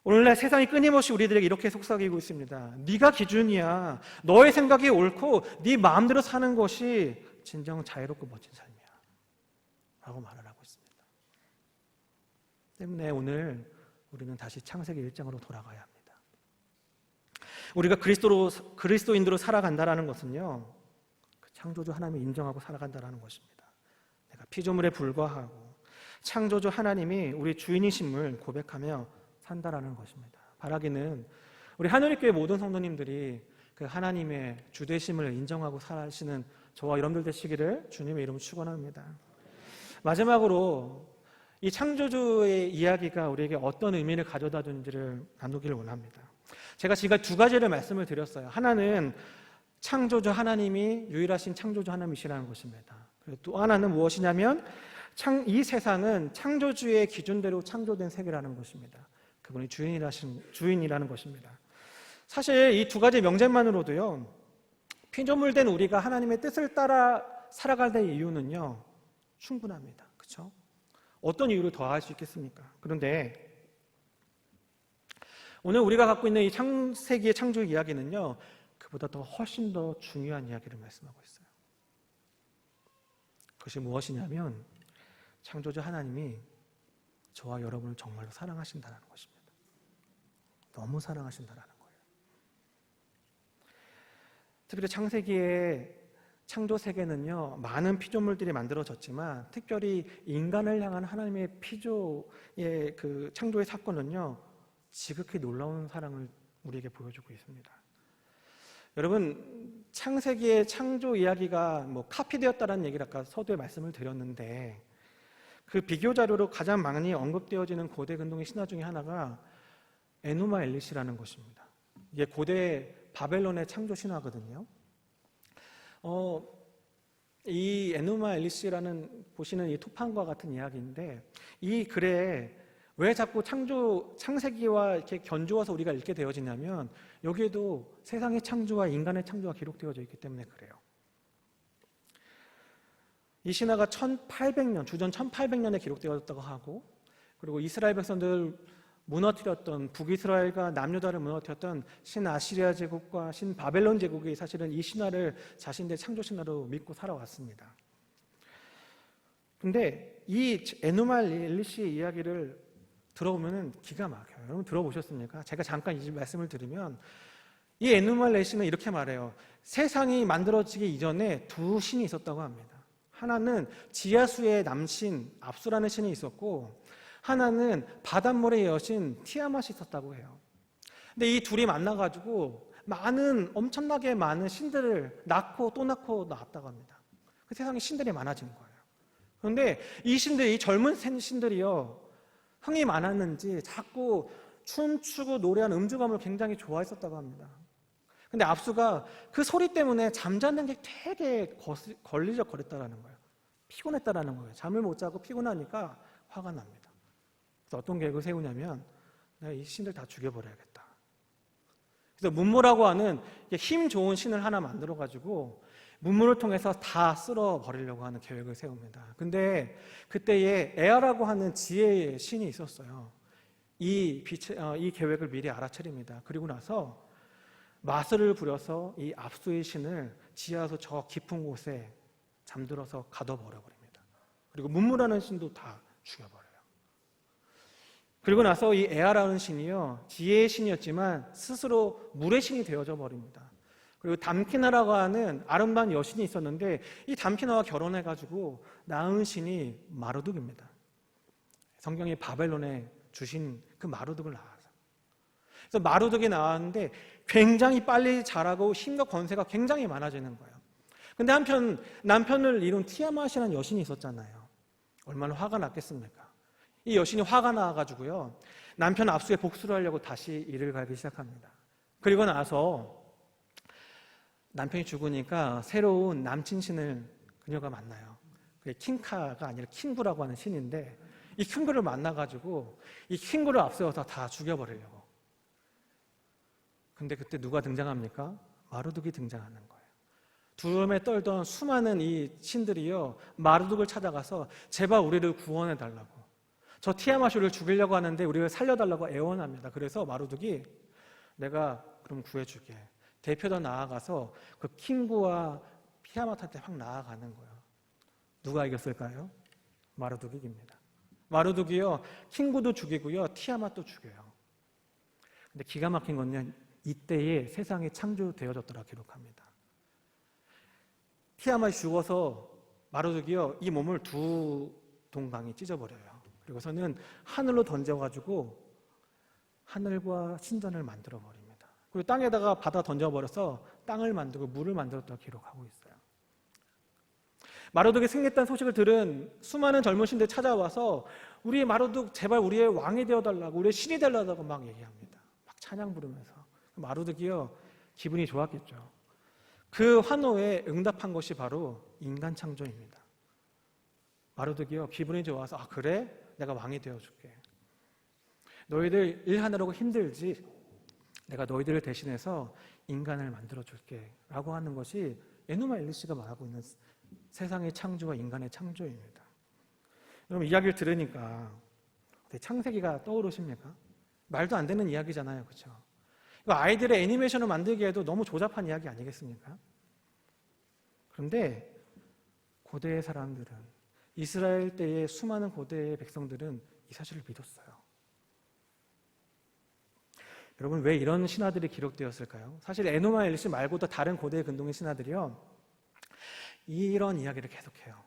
Speaker 1: 오늘날 세상이 끊임없이 우리들에게 이렇게 속삭이고 있습니다. 네가 기준이야. 너의 생각이 옳고 네 마음대로 사는 것이 진정 자유롭고 멋진 삶이야 라고 말을 하고 있습니다. 때문에 오늘 우리는 다시 창세기 1장으로 돌아가야 합니다. 우리가 그리스도인으로 살아간다는 것은요, 그 창조주 하나님을 인정하고 살아간다는 것입니다. 내가 피조물에 불과하고 창조주 하나님이 우리 주인이심을 고백하며 산다라는 것입니다. 바라기는 우리 하늘교회 모든 성도님들이 그 하나님의 주되심을 인정하고 사시는 저와 여러분들 되시기를 주님의 이름으로 축원합니다. 마지막으로 이 창조주의 이야기가 우리에게 어떤 의미를 가져다 주는지를 나누기를 원합니다. 제가 지금 두 가지를 말씀을 드렸어요. 하나는 창조주 하나님이 유일하신 창조주 하나님이시라는 것입니다. 그리고 또 하나는 무엇이냐면 이 세상은 창조주의 기준대로 창조된 세계라는 것입니다. 그분이 주인이라는 것입니다. 사실 이 두 가지 명제만으로도요, 피조물된 우리가 하나님의 뜻을 따라 살아갈 때 이유는요, 충분합니다. 그렇죠? 어떤 이유를 더할 수 있겠습니까? 그런데 오늘 우리가 갖고 있는 이 창세기의 창조 이야기는요, 그보다 더 훨씬 더 중요한 이야기를 말씀하고 있어요. 그것이 무엇이냐면 창조주 하나님이 저와 여러분을 정말로 사랑하신다는 것입니다. 너무 사랑하신다는 거예요. 특별히 창세기의 창조 세계는요, 많은 피조물들이 만들어졌지만 특별히 인간을 향한 하나님의 피조의 그 창조의 사건은요, 지극히 놀라운 사랑을 우리에게 보여주고 있습니다. 여러분, 창세기의 창조 이야기가 카피되었다는 얘기를 아까 서두에 말씀을 드렸는데, 그 비교 자료로 가장 많이 언급되어지는 고대 근동의 신화 중에 하나가 에누마 엘리시라는 것입니다. 이게 고대 바벨론의 창조 신화거든요. 이 에누마 엘리시라는 보시는 이 토판과 같은 이야기인데, 이 글에 왜 자꾸 창세기와 이렇게 견주어서 우리가 읽게 되어지냐면, 여기에도 세상의 창조와 인간의 창조가 기록되어져 있기 때문에 그래요. 이 신화가 1800년, 주전 1800년에 기록되었다고 하고, 그리고 이스라엘 백성들 무너뜨렸던, 북이스라엘과 남유다를 무너뜨렸던 신아시리아 제국과 신바벨론 제국이 사실은 이 신화를 자신들의 창조 신화로 믿고 살아왔습니다. 근데 이 에누마 엘리시의 이야기를 들어보면 기가 막혀요. 여러분 들어보셨습니까? 제가 잠깐 이 말씀을 드리면, 이 에누마 엘리시는 이렇게 말해요. 세상이 만들어지기 이전에 두 신이 있었다고 합니다. 하나는 지하수의 남신 압수라는 신이 있었고, 하나는 바닷물의 여신 티아맛이 있었다고 해요. 근데 이 둘이 만나가지고 엄청나게 많은 신들을 낳고 또 낳고 낳았다고 합니다. 그 세상에 신들이 많아진 거예요. 그런데 이 젊은 신들이요, 흥이 많았는지 자꾸 춤추고 노래하는 음주감을 굉장히 좋아했었다고 합니다. 근데 압수가 그 소리 때문에 잠자는 게 되게 걸리적거렸다라는 거예요. 피곤했다라는 거예요. 잠을 못 자고 피곤하니까 화가 납니다. 그래서 어떤 계획을 세우냐면, 내가 이 신들 다 죽여버려야겠다. 그래서 문무라고 하는 힘 좋은 신을 하나 만들어가지고 문무를 통해서 다 쓸어버리려고 하는 계획을 세웁니다. 근데 그때에 에아라고 하는 지혜의 신이 있었어요. 이 계획을 미리 알아차립니다. 그리고 나서 마술을 부려서 이 압수의 신을 지하수 저 깊은 곳에 잠들어서 가둬버려버립니다. 그리고 문무라는 신도 다 죽여버려요. 그리고 나서 이 에아라는 신이요, 지혜의 신이었지만 스스로 물의 신이 되어져 버립니다. 그리고 담키나라고 하는 아름다운 여신이 있었는데, 이 담키나와 결혼해가지고 낳은 신이 마르둑입니다. 성경이 바벨론에 주신 그 마르둑을 낳아서. 그래서 마르둑이 나왔는데 굉장히 빨리 자라고 힘과 권세가 굉장히 많아지는 거예요. 근데 한편 남편을 이룬 티아맛이라는 여신이 있었잖아요. 얼마나 화가 났겠습니까? 이 여신이 화가 나가지고요, 남편 압수에 복수를 하려고 다시 일을 갈기 시작합니다. 그리고 나서 남편이 죽으니까 새로운 남친 신을 그녀가 만나요. 그게 킹카가 아니라 킹구라고 하는 신인데, 이 킹구를 만나가지고 이 킹구를 앞세워서 다 죽여버리려고. 근데 그때 누가 등장합니까? 마르둑이 등장하는 거예요. 두려움에 떨던 수많은 이 신들이요, 마르둑을 찾아가서 제발 우리를 구원해달라고, 저 티아마쇼를 죽이려고 하는데 우리를 살려달라고 애원합니다. 그래서 마르둑이 내가 그럼 구해줄게. 대표도 나아가서 그 킹구와 티아마한테 확 나아가는 거예요. 누가 이겼을까요? 마르둑이 이깁니다. 마르둑이요, 킹구도 죽이고요, 티아맛도 죽여요. 근데 기가 막힌 건요, 이때에 세상이 창조되어졌더라 기록합니다. 티아맛이 죽어서 마르둑이요, 이 몸을 두 동강이 찢어버려요. 그리고서는 하늘로 던져가지고 하늘과 신전을 만들어버립니다. 그리고 땅에다가 받아 던져버려서 땅을 만들고 물을 만들었다고 기록하고 있어요. 마르둑이 승리했다는 소식을 들은 수많은 젊은 신들이 찾아와서 우리 마르둑 제발 우리의 왕이 되어달라고, 우리의 신이 되어달라고 막 얘기합니다. 막 찬양 부르면서. 마르둑이요, 기분이 좋았겠죠. 그 환호에 응답한 것이 바로 인간 창조입니다. 마르둑이요, 기분이 좋아서 그래? 내가 왕이 되어줄게. 너희들 일하느라고 힘들지? 내가 너희들을 대신해서 인간을 만들어줄게 라고 하는 것이 에누마 엘리시가 말하고 있는 세상의 창조와 인간의 창조입니다. 여러분, 이야기를 들으니까 창세기가 떠오르십니까? 말도 안 되는 이야기잖아요, 그렇죠? 이거 아이들의 애니메이션을 만들기에도 너무 조잡한 이야기 아니겠습니까? 그런데 고대의 사람들은, 이스라엘 때의 수많은 고대의 백성들은 이 사실을 믿었어요. 여러분, 왜 이런 신화들이 기록되었을까요? 사실 에노마 엘리시 말고도 다른 고대 근동의 신화들이요, 이런 이야기를 계속해요.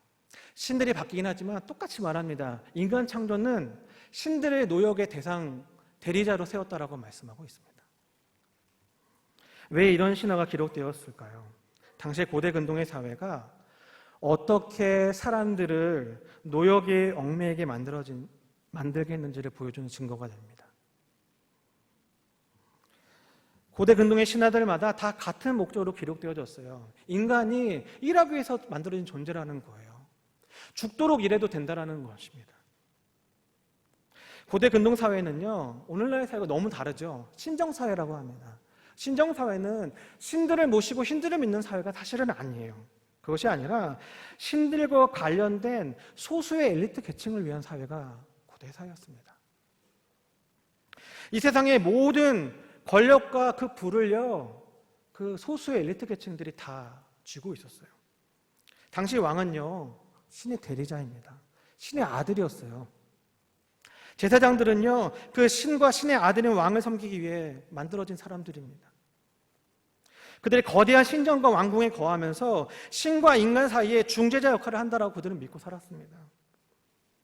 Speaker 1: 신들이 바뀌긴 하지만 똑같이 말합니다. 인간 창조는 신들의 노역의 대리자로 세웠다라고 말씀하고 있습니다. 왜 이런 신화가 기록되었을까요? 당시 고대 근동의 사회가 어떻게 사람들을 노역의 얽매이게 만들게 했는지를 보여주는 증거가 됩니다. 고대 근동의 신화들마다 다 같은 목적으로 기록되어졌어요. 인간이 일하기 위해서 만들어진 존재라는 거예요. 죽도록 일해도 된다는 것입니다. 고대 근동 사회는요, 오늘날의 사회가 너무 다르죠. 신정사회라고 합니다. 신정사회는 신들을 모시고 신들을 믿는 사회가 사실은 아니에요. 그것이 아니라 신들과 관련된 소수의 엘리트 계층을 위한 사회가 고대 사회였습니다. 이 세상의 모든 권력과 그 부를요, 그 소수의 엘리트 계층들이 다 쥐고 있었어요. 당시 왕은요, 신의 대리자입니다. 신의 아들이었어요. 제사장들은요, 그 신과 신의 아들인 왕을 섬기기 위해 만들어진 사람들입니다. 그들이 거대한 신정과 왕궁에 거하면서 신과 인간 사이에 중재자 역할을 한다라고 그들은 믿고 살았습니다.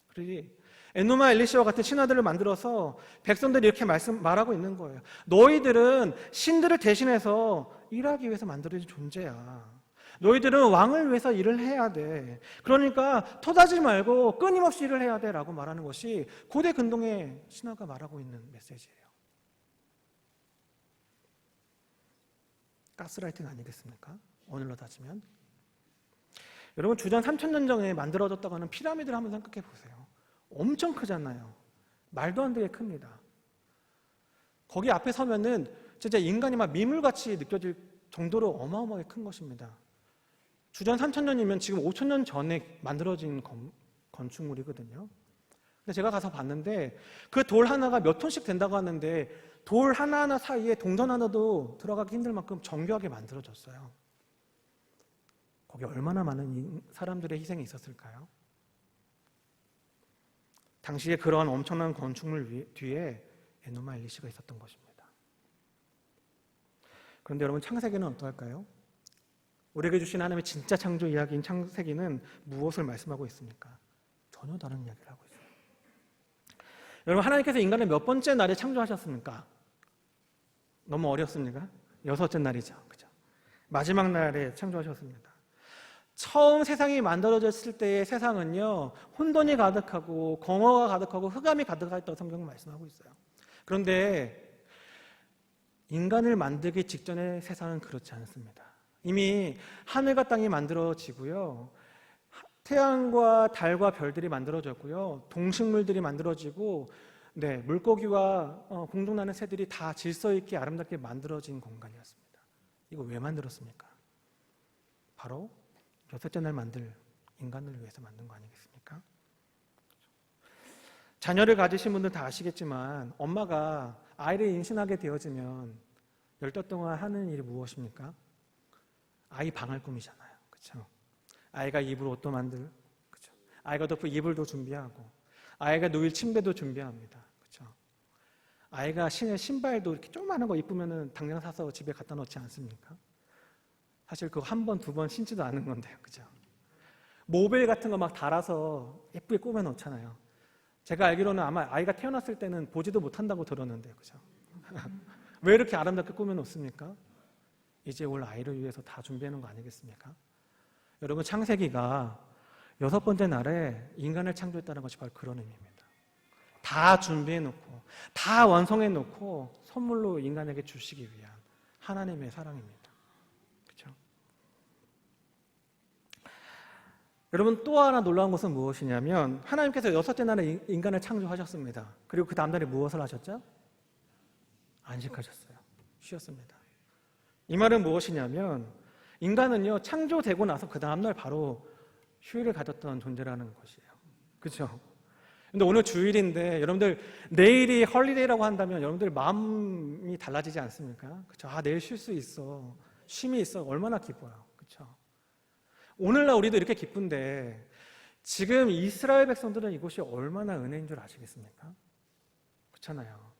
Speaker 1: 그러니 에노마 엘리시와 같은 신하들을 만들어서 백성들이 이렇게 말하고 있는 거예요. 너희들은 신들을 대신해서 일하기 위해서 만들어진 존재야. 너희들은 왕을 위해서 일을 해야 돼. 그러니까 토하지 말고 끊임없이 일을 해야 돼 라고 말하는 것이 고대 근동의 신화가 말하고 있는 메시지예요. 가스라이팅 아니겠습니까? 오늘로 따지면. 여러분, 주전 3000년 전에 만들어졌다고 하는 피라미드를 한번 생각해 보세요. 엄청 크잖아요. 말도 안 되게 큽니다. 거기 앞에 서면은 진짜 인간이 막 미물같이 느껴질 정도로 어마어마하게 큰 것입니다. 주전 3000년이면 지금 5000년 전에 만들어진 건축물이거든요. 근데 제가 가서 봤는데 그 돌 하나가 몇 톤씩 된다고 하는데 돌 하나하나 사이에 동전 하나도 들어가기 힘들 만큼 정교하게 만들어졌어요. 거기 얼마나 많은 사람들의 희생이 있었을까요? 당시에 그러한 엄청난 건축물 뒤에 에노마 엘리시가 있었던 것입니다. 그런데 여러분, 창세기는 어떠할까요? 우리에게 주신 하나님의 진짜 창조 이야기인 창세기는 무엇을 말씀하고 있습니까? 전혀 다른 이야기를 하고 있어요. 여러분, 하나님께서 인간을 몇 번째 날에 창조하셨습니까? 너무 어렵습니까? 6째 날이죠. 그죠? 마지막 날에 창조하셨습니다. 처음 세상이 만들어졌을 때의 세상은요, 혼돈이 가득하고 공허가 가득하고 흑암이 가득했다고 성경은 말씀하고 있어요. 그런데 인간을 만들기 직전의 세상은 그렇지 않습니다. 이미 하늘과 땅이 만들어지고요, 태양과 달과 별들이 만들어졌고요, 동식물들이 만들어지고, 물고기와 공중나는 새들이 다 질서 있게 아름답게 만들어진 공간이었습니다. 이거 왜 만들었습니까? 바로 6째 날 만들 인간을 위해서 만든 거 아니겠습니까? 자녀를 가지신 분들 다 아시겠지만 엄마가 아이를 임신하게 되어지면 10달 동안 하는 일이 무엇입니까? 아이 방을 꾸미잖아요. 그렇죠? 아이가 입을 옷도 만들고, 그렇죠? 아이가 덮을 이불도 준비하고, 아이가 누일 침대도 준비합니다. 그렇죠? 아이가 신의 신발도 이렇게 조그마한 거 이쁘면은 당장 사서 집에 갖다 놓지 않습니까? 사실 그거 한 번, 두 번 신지도 않은 건데요. 그죠? 모벨 같은 거 막 달아서 예쁘게 꾸며 놓잖아요. 제가 알기로는 아마 아이가 태어났을 때는 보지도 못한다고 들었는데요. 그죠? 왜 이렇게 아름답게 꾸며 놓습니까? 이제 올 아이를 위해서 다 준비해 놓은 거 아니겠습니까? 여러분, 창세기가 6번째 날에 인간을 창조했다는 것이 바로 그런 의미입니다. 다 준비해 놓고, 다 완성해 놓고 선물로 인간에게 주시기 위한 하나님의 사랑입니다. 여러분, 또 하나 놀라운 것은 무엇이냐면 하나님께서 6째 날에 인간을 창조하셨습니다. 그리고 그 다음 날에 무엇을 하셨죠? 안식하셨어요. 쉬었습니다. 이 말은 무엇이냐면 인간은요, 창조되고 나서 그 다음 날 바로 휴일을 가졌던 존재라는 것이에요. 그렇죠? 근데 오늘 주일인데 여러분들 내일이 헐리데이라고 한다면 여러분들 마음이 달라지지 않습니까? 그렇죠? 내일 쉴 수 있어. 쉼이 있어. 얼마나 기뻐요. 그렇죠? 오늘날 우리도 이렇게 기쁜데 지금 이스라엘 백성들은 이곳이 얼마나 은혜인 줄 아시겠습니까? 그렇잖아요.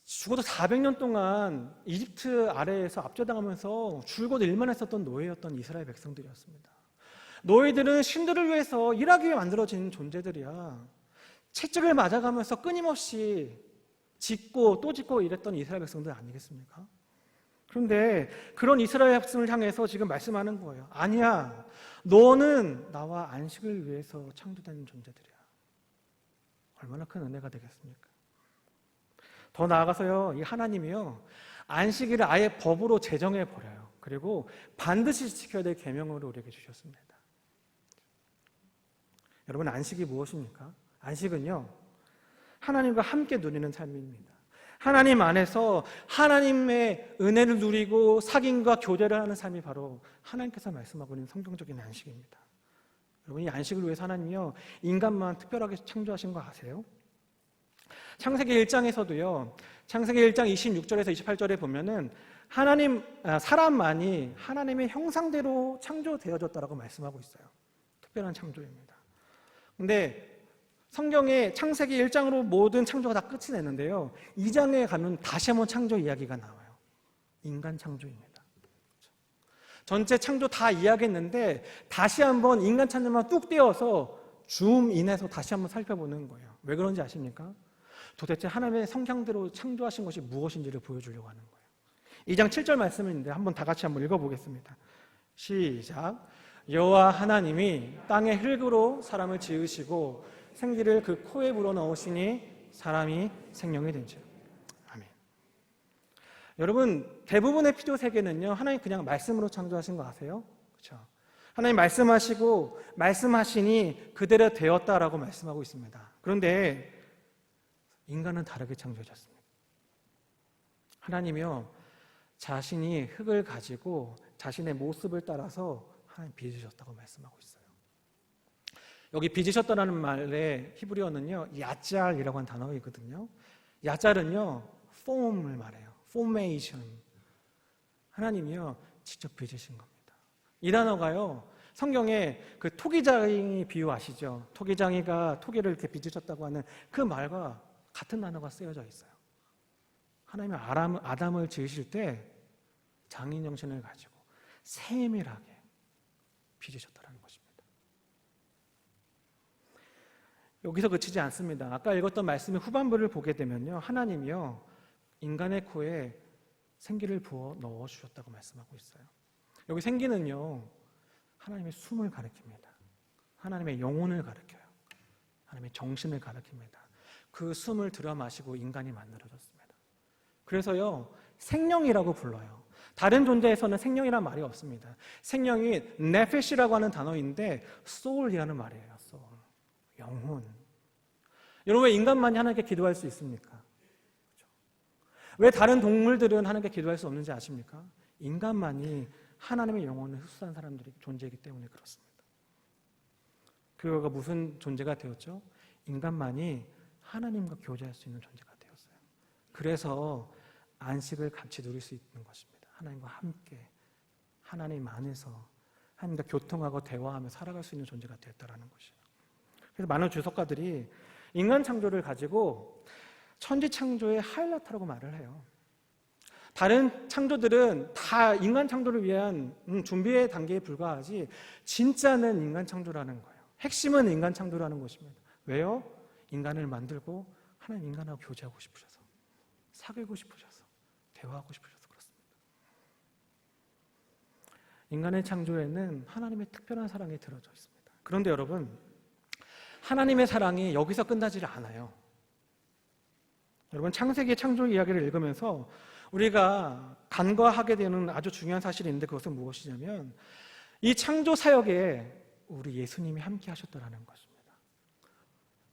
Speaker 1: 죽어도 400년 동안 이집트 아래에서 압제당하면서 줄곧 일만 했었던 노예였던 이스라엘 백성들이었습니다. 너희들은 신들을 위해서 일하기 위해 만들어진 존재들이야. 채찍을 맞아가면서 끊임없이 짓고 또 짓고 이랬던 이스라엘 백성들 아니겠습니까? 그런데 그런 이스라엘 백성을 향해서 지금 말씀하는 거예요. 아니야, 너는 나와 안식을 위해서 창조된 존재들이야. 얼마나 큰 은혜가 되겠습니까? 더 나아가서요, 이 하나님이요, 안식일을 아예 법으로 제정해 버려요. 그리고 반드시 지켜야 될 계명으로 우리에게 주셨습니다. 여러분, 안식이 무엇입니까? 안식은요, 하나님과 함께 누리는 삶입니다. 하나님 안에서 하나님의 은혜를 누리고 사귐과 교제를 하는 삶이 바로 하나님께서 말씀하고 있는 성경적인 안식입니다. 여러분, 이 안식을 위해서 하나님이요, 인간만 특별하게 창조하신 거 아세요? 창세기 1장에서도요, 창세기 1장 26절에서 28절에 보면은 사람만이 하나님의 형상대로 창조되어졌다라고 말씀하고 있어요. 특별한 창조입니다. 근데 성경의 창세기 1장으로 모든 창조가 다 끝이 났는데요, 2장에 가면 다시 한번 창조 이야기가 나와요. 인간 창조입니다. 전체 창조 다 이야기했는데 다시 한번 인간 창조만 뚝 떼어서 줌인해서 다시 한번 살펴보는 거예요. 왜 그런지 아십니까? 도대체 하나님의 성향대로 창조하신 것이 무엇인지를 보여주려고 하는 거예요. 2장 7절 말씀인데 한번 다 같이 한번 읽어보겠습니다. 시작. 여호와 하나님이 땅의 흙으로 사람을 지으시고 생기를 그 코에 불어넣으시니 사람이 생명이 된지요. 아멘. 여러분, 대부분의 피조 세계는요, 하나님 그냥 말씀으로 창조하신 거 아세요? 그렇죠? 하나님 말씀하시고 말씀하시니 그대로 되었다라고 말씀하고 있습니다. 그런데 인간은 다르게 창조해졌습니다. 하나님이요, 자신이 흙을 가지고 자신의 모습을 따라서 하나님 빚으셨다고 말씀하고 있어요. 여기 빚으셨다는 말의 히브리어는요, 야짤이라고 하는 단어이거든요. 야짤은요, 폼을 말해요. 포메이션. 하나님이요, 직접 빚으신 겁니다. 이 단어가요, 성경에 그 토기장이 비유 아시죠? 토기장이가 토기를 이렇게 빚으셨다고 하는 그 말과 같은 단어가 쓰여져 있어요. 하나님이 아담을 지으실 때 장인 정신을 가지고 세밀하게 빚으셨다는 것입니다. 여기서 그치지 않습니다. 아까 읽었던 말씀의 후반부를 보게 되면요, 하나님이요, 인간의 코에 생기를 부어 넣어 주셨다고 말씀하고 있어요. 여기 생기는요, 하나님의 숨을 가리킵니다. 하나님의 영혼을 가리켜요. 하나님의 정신을 가리킵니다. 그 숨을 들여 마시고 인간이 만들어졌습니다. 그래서요, 생명이라고 불러요. 다른 존재에서는 생명이라는 말이 없습니다. 생명이 네페시라고 하는 단어인데 soul이라는 말이에요. soul. 영혼. 여러분, 왜 인간만이 하나님께 기도할 수 있습니까? 그렇죠? 왜 다른 동물들은 하나님께 기도할 수 없는지 아십니까? 인간만이 하나님의 영혼을 흡수한 사람들이 존재이기 때문에 그렇습니다. 그가 무슨 존재가 되었죠? 인간만이 하나님과 교제할 수 있는 존재가 되었어요. 그래서 안식을 같이 누릴 수 있는 것입니다. 하나님과 함께, 하나님 안에서 하나님과 교통하고 대화하며 살아갈 수 있는 존재가 되었다는 것이에요. 그래서 많은 주석가들이 인간 창조를 가지고 천지 창조의 하이라이트라고 말을 해요. 다른 창조들은 다 인간 창조를 위한 준비의 단계에 불과하지, 진짜는 인간 창조라는 거예요. 핵심은 인간 창조라는 것입니다. 왜요? 인간을 만들고 하나님 인간하고 교제하고 싶으셔서, 사귀고 싶으셔서, 대화하고 싶으셔서 그렇습니다. 인간의 창조에는 하나님의 특별한 사랑이 들어져 있습니다. 그런데 여러분, 하나님의 사랑이 여기서 끝나지를 않아요. 여러분, 창세기의 창조 이야기를 읽으면서 우리가 간과하게 되는 아주 중요한 사실이 있는데, 그것은 무엇이냐면 이 창조 사역에 우리 예수님이 함께 하셨다는 것입니다.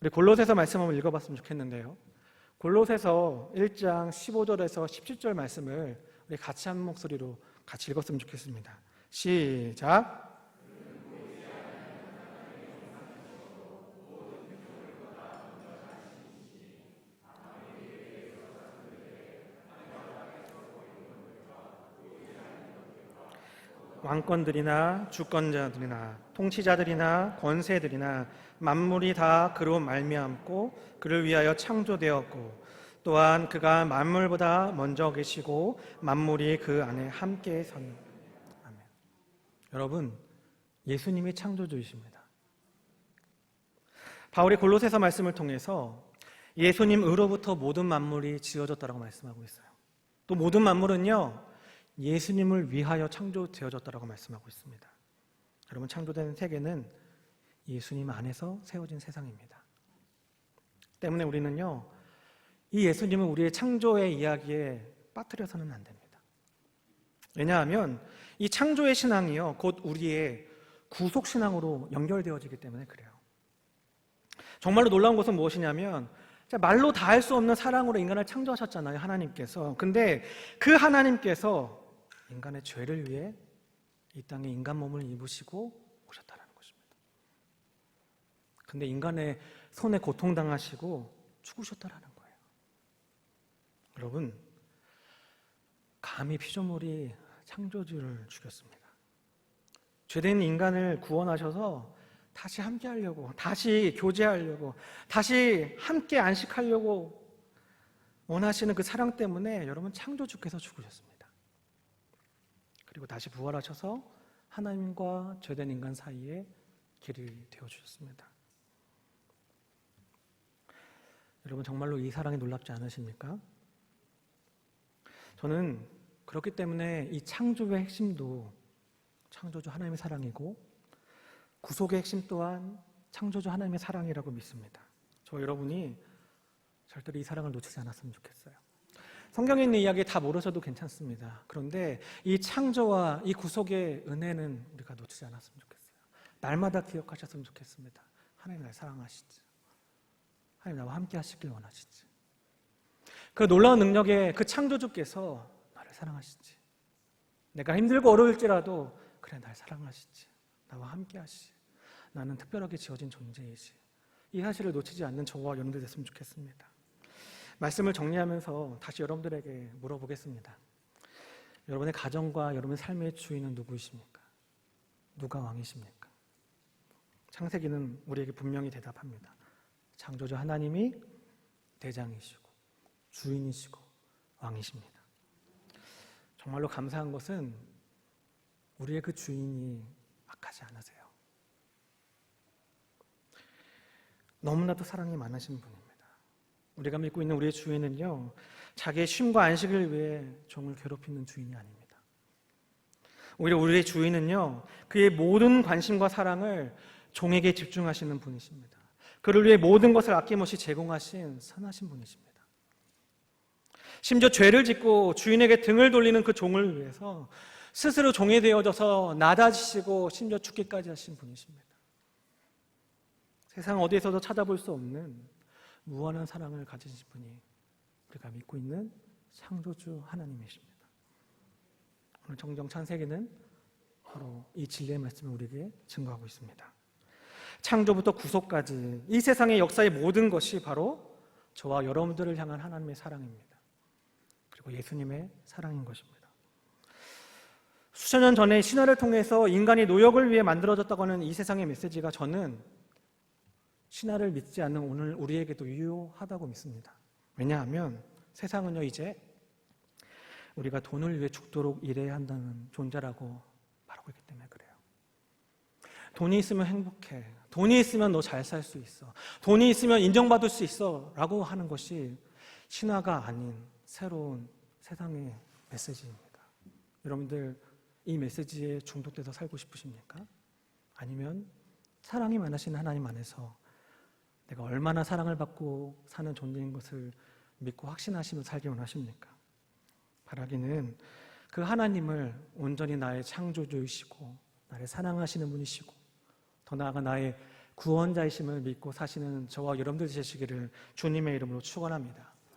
Speaker 1: 우리 골로새서 말씀 한번 읽어봤으면 좋겠는데요, 골로새서 1장 15절에서 17절 말씀을 우리 같이 한 목소리로 같이 읽었으면 좋겠습니다. 시작. 왕권들이나 주권자들이나 통치자들이나 권세들이나 만물이 다 그로 말미암고 그를 위하여 창조되었고, 또한 그가 만물보다 먼저 계시고 만물이 그 안에 함께 선. 아멘. 여러분, 예수님이 창조주이십니다. 바울이 골로새서 말씀을 통해서 예수님으로부터 모든 만물이 지어졌다고 말씀하고 있어요. 또 모든 만물은요, 예수님을 위하여 창조되어졌다라고 말씀하고 있습니다. 여러분, 창조된 세계는 예수님 안에서 세워진 세상입니다. 때문에 우리는요, 이 예수님은 우리의 창조의 이야기에 빠뜨려서는 안 됩니다. 왜냐하면 이 창조의 신앙이요, 곧 우리의 구속 신앙으로 연결되어지기 때문에 그래요. 정말로 놀라운 것은 무엇이냐면, 말로 다 할 수 없는 사랑으로 인간을 창조하셨잖아요, 하나님께서. 근데 그 하나님께서 인간의 죄를 위해 이 땅에 인간 몸을 입으시고 오셨다는 것입니다. 근데 인간의 손에 고통당하시고 죽으셨다는 거예요. 여러분, 감히 피조물이 창조주를 죽였습니다. 죄된 인간을 구원하셔서 다시 함께 하려고, 다시 교제하려고, 다시 함께 안식하려고 원하시는 그 사랑 때문에 여러분, 창조주께서 죽으셨습니다. 그리고 다시 부활하셔서 하나님과 죄된 인간 사이에 길이 되어주셨습니다. 여러분, 정말로 이 사랑이 놀랍지 않으십니까? 저는 그렇기 때문에 이 창조의 핵심도 창조주 하나님의 사랑이고, 구속의 핵심 또한 창조주 하나님의 사랑이라고 믿습니다. 저 여러분이 절대로 이 사랑을 놓치지 않았으면 좋겠어요. 성경에 있는 이야기 다 모르셔도 괜찮습니다. 그런데 이 창조와 이 구속의 은혜는 우리가 놓치지 않았으면 좋겠어요. 날마다 기억하셨으면 좋겠습니다. 하나님 날 사랑하시지. 하나님 나와 함께 하시길 원하시지. 그 놀라운 능력의 그 창조주께서 나를 사랑하시지. 내가 힘들고 어려울지라도 그래, 날 사랑하시지. 나와 함께 하시지. 나는 특별하게 지어진 존재이지. 이 사실을 놓치지 않는 저와 여러분들 됐으면 좋겠습니다. 말씀을 정리하면서 다시 여러분들에게 물어보겠습니다. 여러분의 가정과 여러분의 삶의 주인은 누구이십니까? 누가 왕이십니까? 창세기는 우리에게 분명히 대답합니다. 창조주 하나님이 대장이시고 주인이시고 왕이십니다. 정말로 감사한 것은 우리의 그 주인이 악하지 않으세요. 너무나도 사랑이 많으신 분입니다. 우리가 믿고 있는 우리의 주인은요, 자기의 쉼과 안식을 위해 종을 괴롭히는 주인이 아닙니다. 오히려 우리의 주인은요, 그의 모든 관심과 사랑을 종에게 집중하시는 분이십니다. 그를 위해 모든 것을 아낌없이 제공하신 선하신 분이십니다. 심지어 죄를 짓고 주인에게 등을 돌리는 그 종을 위해서 스스로 종이 되어져서 낮아지시고 심지어 죽기까지 하신 분이십니다. 세상 어디에서도 찾아볼 수 없는 무한한 사랑을 가지신 분이 우리가 믿고 있는 창조주 하나님이십니다. 오늘 정정 창세기는 바로 이 진리의 말씀을 우리에게 증거하고 있습니다. 창조부터 구속까지 이 세상의 역사의 모든 것이 바로 저와 여러분들을 향한 하나님의 사랑입니다. 그리고 예수님의 사랑인 것입니다. 수천 년 전에 신화를 통해서 인간이 노역을 위해 만들어졌다고 하는 이 세상의 메시지가 저는 신화를 믿지 않는 오늘 우리에게도 유효하다고 믿습니다. 왜냐하면 세상은요, 이제 우리가 돈을 위해 죽도록 일해야 한다는 존재라고 말하고 있기 때문에 그래요. 돈이 있으면 행복해. 돈이 있으면 너 잘 살 수 있어. 돈이 있으면 인정받을 수 있어. 라고 하는 것이 신화가 아닌 새로운 세상의 메시지입니다. 여러분들 이 메시지에 중독돼서 살고 싶으십니까? 아니면 사랑이 많으신 하나님 안에서 내가 얼마나 사랑을 받고 사는 존재인 것을 믿고 확신하시며 살기 원하십니까? 바라기는 그 하나님을 온전히 나의 창조주이시고 나를 사랑하시는 분이시고 더 나아가 나의 구원자이심을 믿고 사시는 저와 여러분들 되시기를 주님의 이름으로 축원합니다.